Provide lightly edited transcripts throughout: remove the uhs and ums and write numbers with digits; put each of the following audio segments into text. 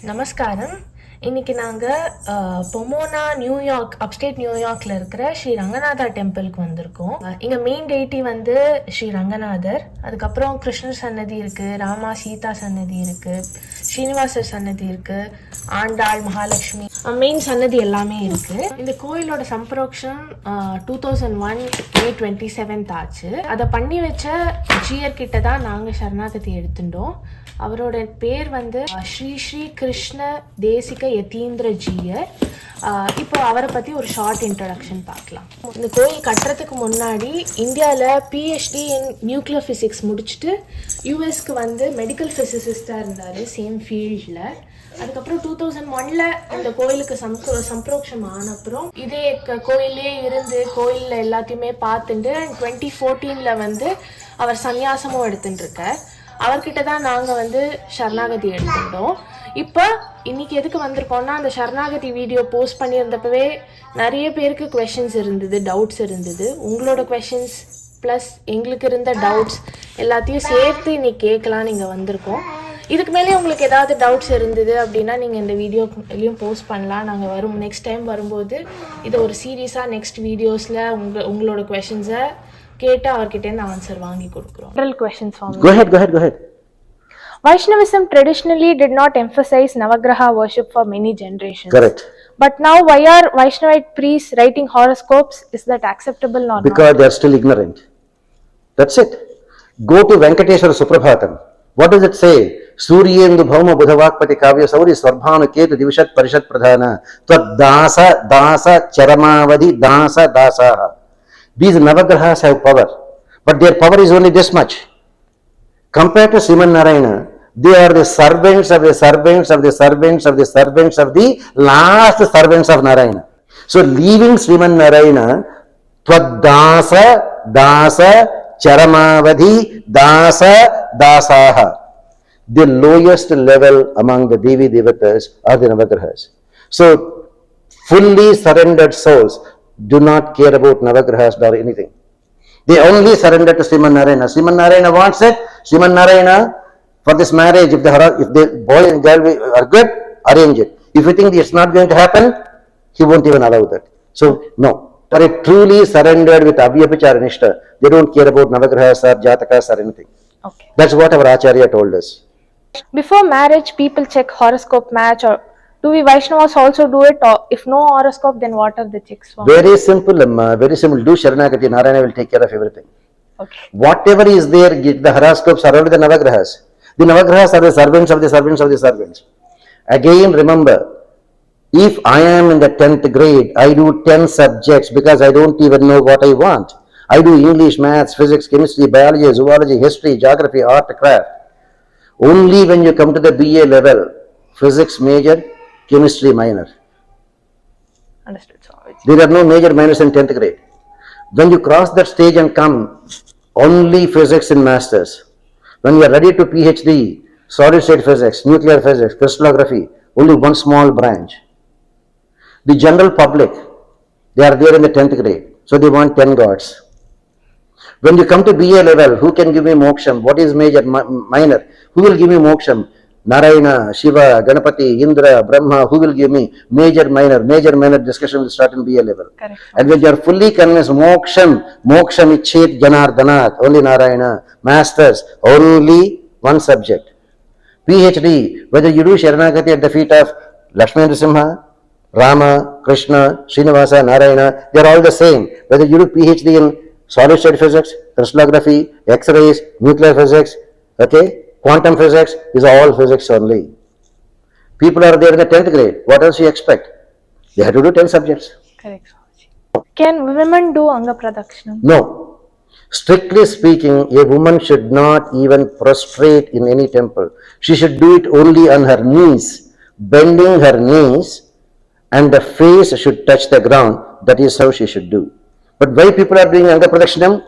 நமஸ்காரம். இன்னைக்கு நாங்கள் பொமோனா நியூயார்க் அப்ஸ்டேட் நியூயார்க்கில் இருக்கிற ஸ்ரீ ரங்கநாதா டெம்பிளுக்கு வந்திருக்கோம். இங்கே மெயின் டெய்ட்டி வந்து ஸ்ரீ ரங்கநாதர், அதுக்கப்புறம் கிருஷ்ணர் சன்னதி இருக்குது, ராமா சீதா சன்னதி இருக்குது, ஸ்ரீனிவாசர் சன்னதி இருக்குது, ஆண்டாள் மகாலட்சுமி மெயின் சன்னதி எல்லாமே இருக்குது. இந்த கோயிலோட சம்பரோக்ஷம் 2001 May 27 ஆச்சு. அதை பண்ணி வச்ச ஜியர்கிட்ட தான் நாங்கள் சரணாகதி எடுத்துட்டோம். அவரோட பேர் வந்து ஸ்ரீ ஸ்ரீ கிருஷ்ண தேசிக யதீந்திர ஜியர். இப்போ அவரை பற்றி ஒரு ஷார்ட் இன்ட்ரடக்ஷன் பார்க்கலாம். இந்த கோயில் கட்டுறதுக்கு முன்னாடி இந்தியாவில் PhD இன் நியூக்ளியர் ஃபிசிக்ஸ் முடிச்சுட்டு யூஎஸ்க்கு வந்து மெடிக்கல் ஃபிசிசிஸ்டாக இருந்தார் சேம் ஃபீல்டில். அதுக்கப்புறம் 2001 இந்த கோயிலுக்கு சம்பரோக்ஷம் ஆனப்புறம் இதே கோயிலே இருந்து கோயிலில் எல்லாத்தையுமே பார்த்துட்டு 2014 வந்து அவர் சந்நியாசமும் எடுத்துட்டுருக்கார். அவர்கிட்ட தான் நாங்கள் வந்து சரணாகதி எடுத்துட்டோம். இப்போ இன்னைக்கு எதுக்கு வந்திருக்கோம்னா, அந்த சரணாகதி வீடியோ போஸ்ட் பண்ணியிருந்தப்பவே நிறைய பேருக்கு குவெஷன்ஸ் இருந்தது, டவுட்ஸ் இருந்தது. உங்களோட குவெஷன்ஸ் ப்ளஸ் எங்களுக்கு இருந்த டவுட்ஸ் எல்லாத்தையும் சேர்த்து இன்னைக்கு கேட்கலாம் நீங்கள் வந்திருக்கோம். இதுக்கு மேலே உங்களுக்கு ஏதாவது டவுட்ஸ் இருந்தது அப்படின்னா நீங்கள் இந்த வீடியோலையும் போஸ்ட் பண்ணலாம். நாங்கள் நெக்ஸ்ட் டைம் வரும்போது இதை ஒரு சீரியஸாக நெக்ஸ்ட் வீடியோஸில் உங்களோட குவெஷன்ஸை கேட்டு அவர்கிட்ட இருந்து ஆன்சர் வாங்கி கொடுக்குறோம். Go ahead. Vaishnavism traditionally did not emphasize Navagraha worship for many generations. Correct. But now why are Vaishnavite priests writing horoscopes? Is that acceptable or because not? they are still ignorant. That's it. Go to Venkateshwara Suprabhatam. What does it say? Suryendu Bhauma Budhavakpati Kavya Sauri Svarbhanu Ketu Divishat Parishat Pradhana Tvat Dasa Charamavadi Dasaha. These Navagrahas have power, but their power is only this much. Compared to Sriman Narayana, they are the servants of the servants of the servants of the servants of the last servants of Narayana. So leaving Sriman Narayana, Tvad Dasa Charamavadi Dasaha. The lowest level among the Devi Devatas are the Navagrahas. So fully surrendered souls do not care about Navagrahas or anything. They only surrender to Sriman Narayana. Sriman Narayana wants it. Sriman Narayana, for this marriage, if the boy and girl are good, arrange it. If you think it's not going to happen, he won't even allow that. So, no. For a truly surrendered with Abhyapichara Nishta, they don't care about Navagrahas or Jatakas or anything. Okay. That's what our Acharya told us. Before marriage, people check horoscope match, or do we Vaishnavas also do it? Or if no horoscope, then what are the checks for? Very simple, Amma. Very simple. Do Sharanagati. Narayana will take care of everything. Okay. Whatever is there, the horoscopes are only the Navagrahas. The Navagrahas are the servants of the servants of the servants. Again, remember, if I am in the 10th grade, I do 10 subjects because I don't even know what I want. I do English, maths, physics, chemistry, biology, zoology, history, geography, art, craft. Only when you come to the BA level, physics major, chemistry minor. Understood. Sorry. There are no major minors in 10th grade. When you cross that stage and come, only physics in masters. When you are ready to PhD, solid state physics, nuclear physics, crystallography, only one small branch. The general public, they are there in the 10th grade, so they want 10 gods. When you come to BA level, who can give me moksham? What is major, minor? Who will give me moksham? Narayana, Shiva, Ganapati, Indra, Brahma, who will give me major, minor discussion will start in BA level. Correct. And when you are fully convinced, moksham icchet janardhanat, only Narayana, masters, only one subject. PhD, whether you do Sharanagati at the feet of Lakshmi Narasimha, Rama, Krishna, Srinivasa, Narayana, they are all the same. Whether you do PhD in solid state physics, crystallography, X-rays, nuclear physics, okay, quantum physics is all physics only. People are there in the 10th grade. What else you expect? They have to do 10 subjects. Correct. Can women do Anga Pradakshinam? No. Strictly speaking, a woman should not even prostrate in any temple. She should do it only on her knees, bending her knees, and the face should touch the ground. That is how she should do. But why people are doing Anga Pradakshinam?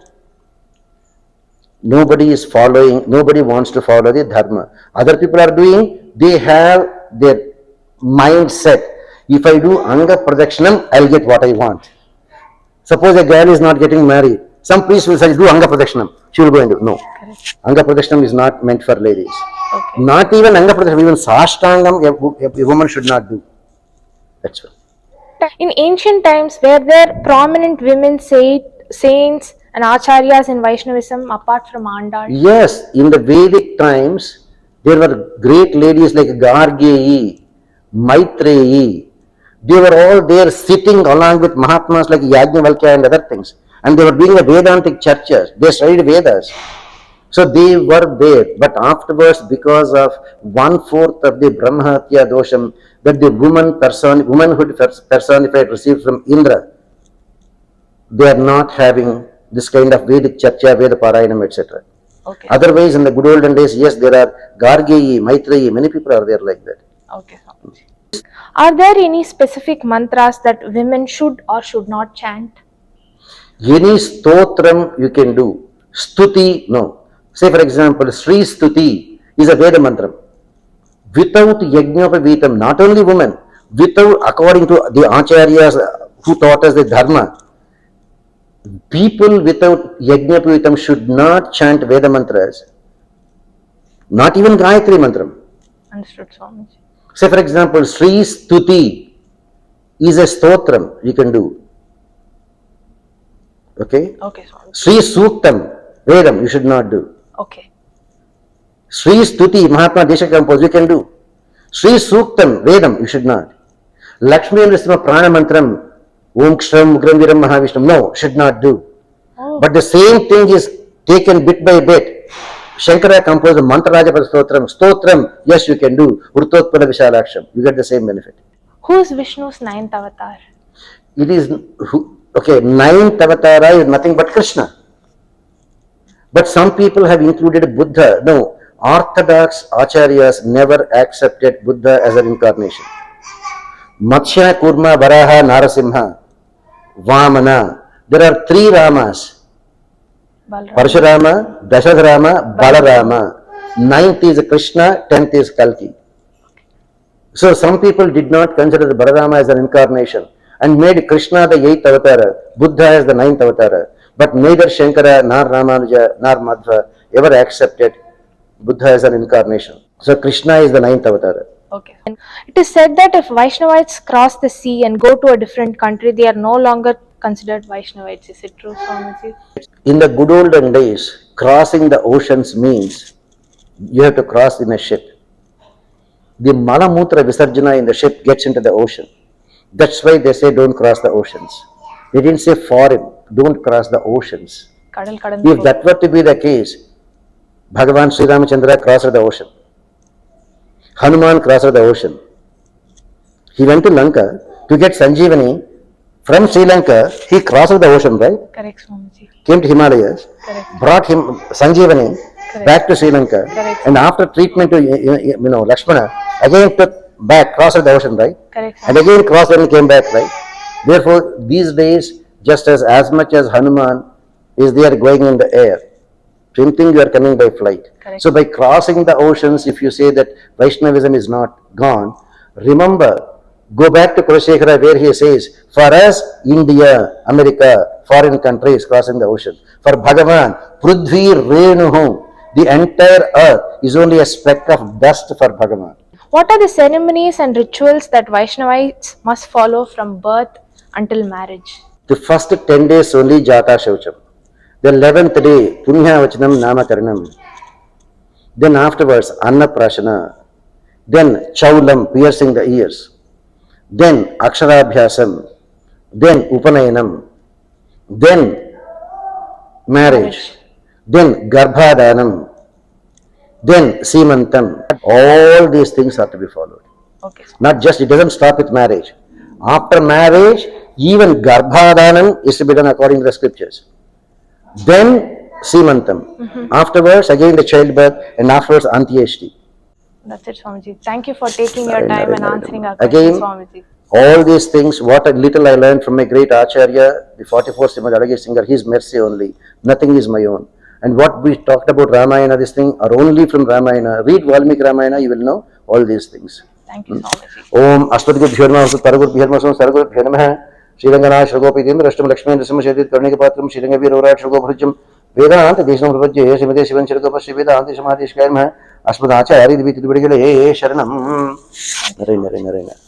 Nobody wants to follow the dharma. Other people are doing, they have their mindset. If I do Anga Pradakshinam, I'll get what I want. Suppose a girl is not getting married. Some priest will say, do Anga Pradakshinam. she will go and do. No. Correct. Anga Pradashanam is not meant for ladies. Okay. Not even Anga Pradashanam, even Sashtangam, a woman should not do. That's why. In ancient times, were there prominent women saints and acharyas in Vaishnavism apart from Andal? Yes, in the Vedic times, there were great ladies like Gargeyi, Maitreyi. They were all there sitting along with Mahatmas like Yajnavalkya and other things. And they were doing the Vedantic churches. They studied Vedas. So they were there. But afterwards, because of 1/4 of the Brahmahatya dosham that the womanhood personified received from Indra, they are not having this kind of Vedic Charcha, Veda Parayanam, etc. Okay. Otherwise, in the good olden days, yes, there are Gargeyi, Maitreyi, many people are there like that. Okay. Are there any specific mantras that women should or should not chant? Any stotram you can do. Stuti, no. Say for example, Sri Stuti is a Veda mantra. Without Yajnapavitam, not only women, without, according to the Acharyas who taught us the Dharma, people without Yajnapavitam should not chant Veda mantras, not even Gayatri mantra. Understood, Swamiji. Say for example, Sri Stuti is a stotram you can do. Okay? Okay, Swamiji. Sri Suktam, Vedam, you should not do. Okay. Sri Stuti, Mahatma Desha compose, you can do. Sri Suktam, Vedam, you should not. Lakshmi and Nrsimha Prana Mantram, Om Kshram Ugram Viram Mahavishnu, no, should not do. Oh. But the same thing is taken bit by bit. Shankara composed Mantra Rajapad Stotram. Stotram, yes, you can do. Urtotpala Vishalaksham, you get the same benefit. Who is Vishnu's ninth avatar? It is, okay, ninth avatara is nothing but Krishna. But some people have included Buddha. No, Orthodox Acharyas never accepted Buddha as an incarnation. Matsya, Kurma, Varaha, Narasimha, Vamana. There are 3 Ramas. Balram. Parshurama, Dasharatha, Balarama. 9th is Krishna, 10th is Kalki. So some people did not consider Balarama as an incarnation and made Krishna the 8th avatar, Buddha as the 9th avatar. But neither Shankara, nor Ramanuja, nor Madhva ever accepted Buddha as an incarnation. So Krishna is the 9th avatar. Okay. It is said that if Vaishnavites cross the sea and go to a different country, they are no longer considered Vaishnavites. Is it true, Swamiji? In the good olden days, crossing the oceans means you have to cross in a ship. The Malamutra Visarjana in the ship gets into the ocean. That's why they say don't cross the oceans. They didn't say foreign, don't cross the oceans. If that were to be the case, Bhagavan Sri Ramachandra crossed the ocean. Hanuman crossed the ocean. He went to Lanka to get Sanjeevani. From Sri Lanka, he crossed the ocean, right? Correct, Swamiji. Came to Himalayas, Correct. brought him Sanjeevani back to Sri Lanka, Correct. and after treatment to Lakshmana, again took back, crossed the ocean, right? Correct. And again crossed and came back, right? Therefore, these days, just as much as Hanuman is there going in the air, same thing you are coming by flight. Correct. So by crossing the oceans, if you say that Vaishnavism is not gone, remember, go back to Kulashekhara where he says, for us, India, America, foreign countries crossing the ocean. For Bhagavan, Prudhvi Renuhu, the entire earth is only a speck of dust for Bhagavan. What are the ceremonies and rituals that Vaishnavites must follow from birth until marriage? The first 10 days only Jata Shaucham. The 11th day, Punya Vachanam Namakaranam. Then afterwards, Anna Prashana. Then Chaulam, piercing the ears. Then Aksharabhyasam. Then Upanayanam. Then marriage. Then Garbhadanam. Then Seemantam. All these things are to be followed. Okay. Not just, it doesn't stop with marriage. After marriage, even Garbhadanam is to be done according to the scriptures. Then Seemantam. Afterwards, again the childbirth, and afterwards Antyeshti. That's it, Swamiji. Thank you for taking your time and answering our Again, questions, Swamiji. all these things, what a little I learned from my great Acharya, the 44th Srimad Adagir Singer, his mercy only. Nothing is my own. And what we talked about Ramayana, this thing, are only from Ramayana. Read Valmiki Ramayana, you will know all these things. Thank you, Swamiji. Om Ashwadgubhyo Namaha Paragubhyo Namaha Saragubhyo Namaha Sri Ranganath Shragopi Indra Ashtam Lakshmi Nrsimha Shadid Karnika Patram Sri Rangaveer Orat Shrago Bhajam वेदांत देशं प्रपद्ये श्रीमते शिवञ्चरतोपश्री वेदांत समादेशकाय नमः अस्मदाचार्य दिव्य तिरुवडिगले शरणं नरे नरे नरे नरे